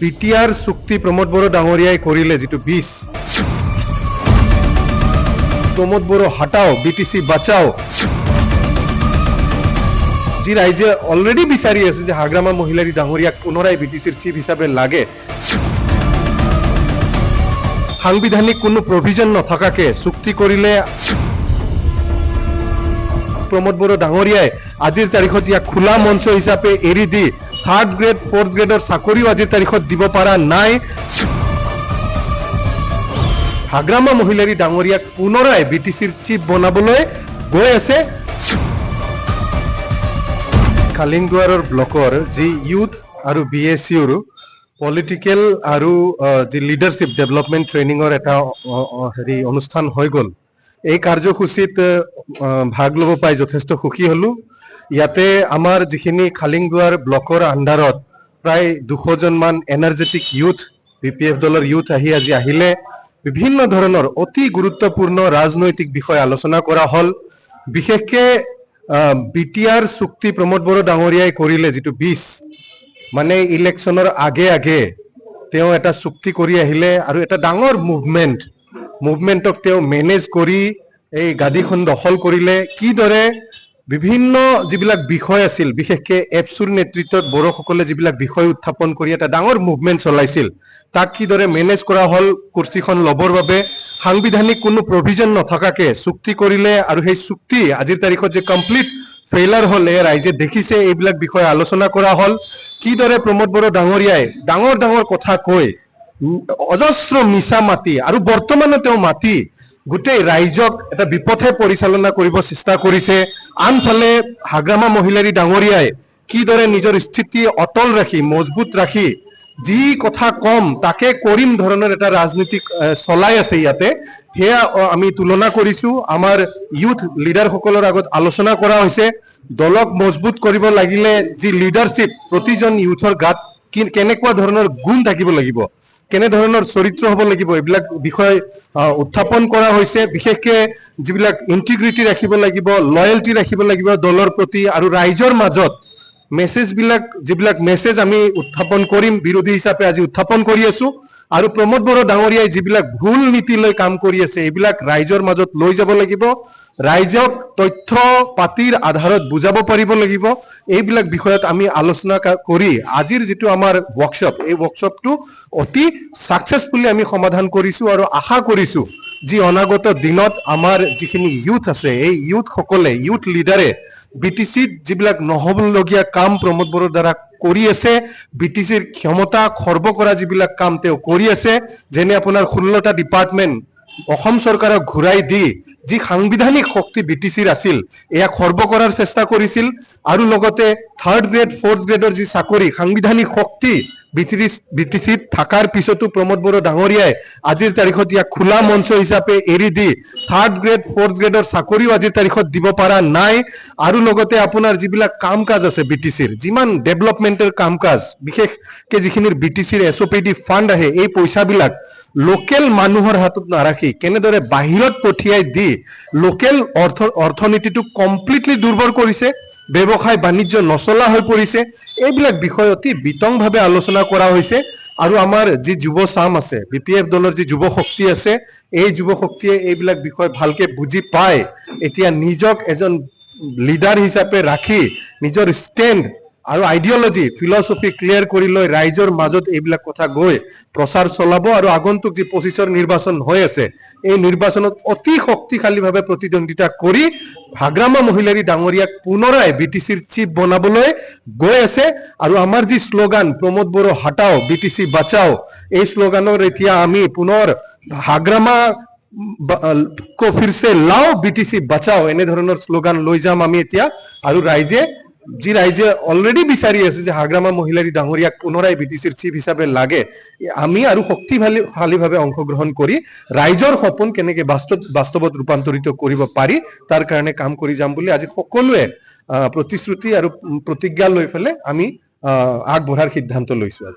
PTR চুক্তি প্রমোদ বড়ো ডাঙরিয়াই করিলে যেটো 20 প্রমোদ বড়ো হাটাও বিটিসি বাঁচাও যি রাইজে অলরেডি বিচারি আছে যে হাগ্রামা মহিলারী ডাঙরিয়াক পুনরায় বিটিসির চিফ হিসাবে লাগে সাংবিধানিক কোনো প্রভিজন নথকাকে চুক্তি করিলে প্রমোদ বড়ো ডাঙরিয়াই আজিৰ তাৰিখত ইয়াক খোলা মঞ্চ হিচাপে এৰি দি 3rd গ্ৰেড 4th গ্ৰেডৰ চাকৰিও আজিৰ তাৰিখত দিব পৰা নাই হাগ্ৰামা মহিলাৰী ডাঙৰিয়াক পুনৰাই বিটিসিৰ চিফ বনাবলৈ গৈ আছে খালিংদুৱাৰৰ ব্লকৰ যি ইউথ আৰু বিএসইউৰ পলিটিক্যাল আৰু যি লিডাৰশিপ ডেভেলপমেন্ট ট্ৰেইনিংৰ এটা হেৰি অনুষ্ঠান হৈ গল এই কাৰ্যসূচীত ভাগ ল'ব পাই যথেষ্ট সুখী হলো ইয়াতে আমাৰ যিখিনি খালিংদুৱাৰ ব্লকৰ আন্ডাৰত প্ৰায় 200 জন মান এনাৰ্জেটিক ইউথ বিপিএফ দলৰ ইউথ আজি আহিলে বিভিন্ন ধৰণৰ অতি গুৰুত্বপূৰ্ণ ৰাজনৈতিক বিষয় আলোচনা কৰা হল বিশেষকে বিটিআৰ চুক্তি প্ৰমোদ বড়ো ডাঙৰিয়াই কৰিলে যেটো 20 মানে ইলেকশনৰ আগে তেওঁ এটা চুক্তি কৰি আহিলে আৰু এটা ডাঙৰ মুভমেন্টক তেওঁ মেনেজ কৰি এই গাদীখন দখল কৰিলে কি দৰে বিভিন্ন যিবিলাক বিষয় আছিল বিশেষকে এপসুৰ নেতৃত্বত বড়োসকলে যিবিলাক বিষয় উত্থাপন কৰি এটা ডাঙৰ মুভমেন্ট চলাইছিল তাক কি দৰে মেনেজ কৰা হল কুৰ্চীখন লবৰ বাবে সাংবিধানিক কোনো প্ৰভিজন নথকাকে চুক্তি কৰিলে আৰু সেই চুক্তি আজিৰ তাৰিখত যে কমপ্লিট ফেইলাৰ হলে ৰাইজে দেখিছে এইবিলাক বিষয় আলোচনা কৰা হল কি দৰে প্ৰমোদ বড়ো ডাঙৰিয়াই ডাঙৰ কথা কৈ অজস্ৰ মিছা মাতি আৰু বৰ্তমানে তেওঁ মাতি গোটেই ৰাইজক এটা বিপথে পৰিচালনা কৰিব চেষ্টা কৰিছে আনফালে হাগ্ৰামা মহিলাৰী ডাঙৰিয়াই কি দৰে নিজৰ স্থিতি অটল ৰাখি মজবুত ৰাখি যি কথা কম তাকে কৰিম ধৰণৰ এটা ৰাজনীতি চলাই আছে ইয়াতে হেয়া আমি তুলনা কৰিছো আমাৰ ইউথ লিডাৰ সকলৰ আগত আলোচনা কৰা হৈছে দলক মজবুত কৰিব লাগিলে যি লিডাৰশিপ প্ৰতিজন ইউথৰ গাত কেনেকুৱা ধৰণৰ গুণ থাকিব লাগিব কেনে ধৰণৰ চৰিত্ৰ হ'ব লাগিব এইবিলাক বিষয় উত্থাপন কৰা হৈছে বিশেষকে যিবিলাক ইন্টিগ্ৰিটি ৰাখিব লাগিব লয়ালটি ৰাখিব লাগিব দলৰ প্ৰতি আৰু ৰাইজৰ মাজত যিবিলাক মেছেজ আমি উত্থাপন কৰিম বিৰোধী হিচাপে আজি উত্থাপন কৰি আছো আৰু প্ৰমোদ বড়ো ডাঙৰিয়াই যিবিলাক ভুল নীতি লৈ কাম কৰি আছে এইবিলাক ৰাইজৰ মাজত লৈ যাব লাগিব ৰাইজক তথ্য পাতিৰ আধাৰত বুজাব পাৰিব লাগিব এইবিলাক বিষয়ত আমি আলোচনা কৰি আজিৰ যেটো আমাৰ ওয়াৰ্কশপ এই ওয়াৰ্কশপটো অতি সাকসেসফুলি আমি সমাধান কৰিছো আৰু আশা কৰিছো যি অনাগত দিনত আমাৰ যিখিনি ইউথ আছে এই ইউথ সকলে ইউথ লিডাৰে বিটিসিত যিবিলাক নহবলগীয়া কাম প্ৰমোদ বড়োৰ দ্বাৰা কৰি আছে বিটিসিৰ ক্ষমতা খৰ্ব কৰা যিবিলাক কাম তেওঁ কৰি আছে যেনে আপোনাৰ 16টা ডিপাৰ্টমেন্ট অসম চৰকাৰক ঘূৰাই দি যি সাংবিধানিক শক্তি বিটিসিৰ আছিল এয়া খৰ্ব কৰাৰ চেষ্টা কৰিছিল আৰু লগতে 3rd গ্ৰেড 4th গ্ৰেডৰ যি চাকৰি সাংবিধানিক শক্তি বিটিসিত থাকাৰ পিছতো প্ৰমোদ বড়ো ডাঙৰিয়াই আজিৰ তাৰিখত ইয়াক খোলা মঞ্চ হিচাপে এৰি দি 3rd গ্ৰেড 4th গ্ৰেডৰ চাকৰিও আজিৰ তাৰিখত দিব পৰা নাই আৰু লগতে আপোনাৰ যিবিলাক কাম কাজ আছে বিটিসিৰ যিমান ডেভেলপমেন্টেল কাম কাজ বিশেষকে যিখিনিৰ বিটিসিৰ এসওপিডি ফান্ড আহে এই পইচাবিলাক লোকেল মানুহৰ হাতত নাৰাখি কেনেদৰে বাহিৰত পঠিয়াই দি লোকেল অৰ্থনীতিটো কমপ্লিটলি দুৰ্বল কৰিছে ব্যৱসায় বাণিজ্য নচলা হৈ পৰিছে এইবিলাক বিষয় অতি বিতংভাৱে আলোচনা কৰা হৈছে আৰু আমাৰ যি যুৱ চাম আছে বিপিএফ দলৰ যি যুৱ শক্তি আছে এই যুৱ শক্তিয়ে এইবিলাক বিষয় ভালকে বুজি পায় এতিয়া নিজক এজন লিডাৰ হিচাপে ৰাখি নিজৰ ষ্টেণ্ড আৰু আইডিঅলজি ফিলসফি ক্লিয়াৰ কৰি লৈ ৰাইজৰ মাজত এইবিলাক কথা গৈ প্ৰচাৰ চলাব আৰু আগন্তুক যি 25ৰ নিৰ্বাচন হৈ আছে এই নিৰ্বাচনত অতি শক্তিশালীভাৱে প্ৰতিদ্বন্দ্বিতা কৰি হাগ্ৰামা মহিলাৰী ডাঙৰিয়াক পুনৰাই বিটিসিৰ চিফ বনাবলৈ গৈ আছে আৰু আমাৰ যি স্লোগান প্ৰমোদ বড়ো হাটাও বিটিসি বাঁচাও এই স্লোগানৰ এতিয়া আমি পুনৰ হাগ্ৰামা को फिर से लाओ बीटीसी बचाओ एने धৰণৰ স্লোগান লৈ যাম আমি এতিয়া আৰু ৰাইজে অলৰেডি বিচাৰি আছে যে হাগ্ৰামা মহিলাৰী ডাঙৰিয়াক পুনৰাই বিটিসিৰ চিফ হিচাপে লাগে আমি আৰু শক্তিশালীভাৱে অংশগ্ৰহণ কৰি ৰাইজৰ সপোন কেনেকৈ বাস্তৱত ৰূপান্তৰিত কৰিব পাৰি তাৰ কাৰণে কাম কৰি যাম বুলি আজি সকলোৱে প্ৰতিশ্ৰুতি আৰু প্ৰতিজ্ঞা লৈ ফেলে আমি আগবঢ়াৰ সিদ্ধান্ত লৈছো আজি